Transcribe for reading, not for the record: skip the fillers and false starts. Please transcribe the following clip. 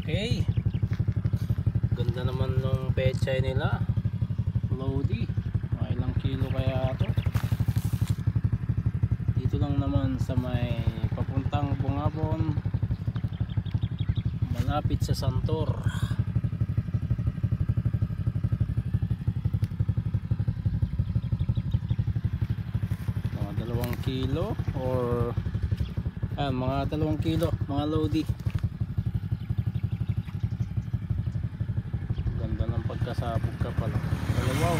Okay, ganda naman nung pechay nila. Lodi, mga ilang kilo kaya ito. Dito lang naman sa may papuntang Bungabon, malapit sa Santor. Mga 2 kilo or mga 2 kilo mga lodi. Ganda ng pagkasabog ka pala. Wow,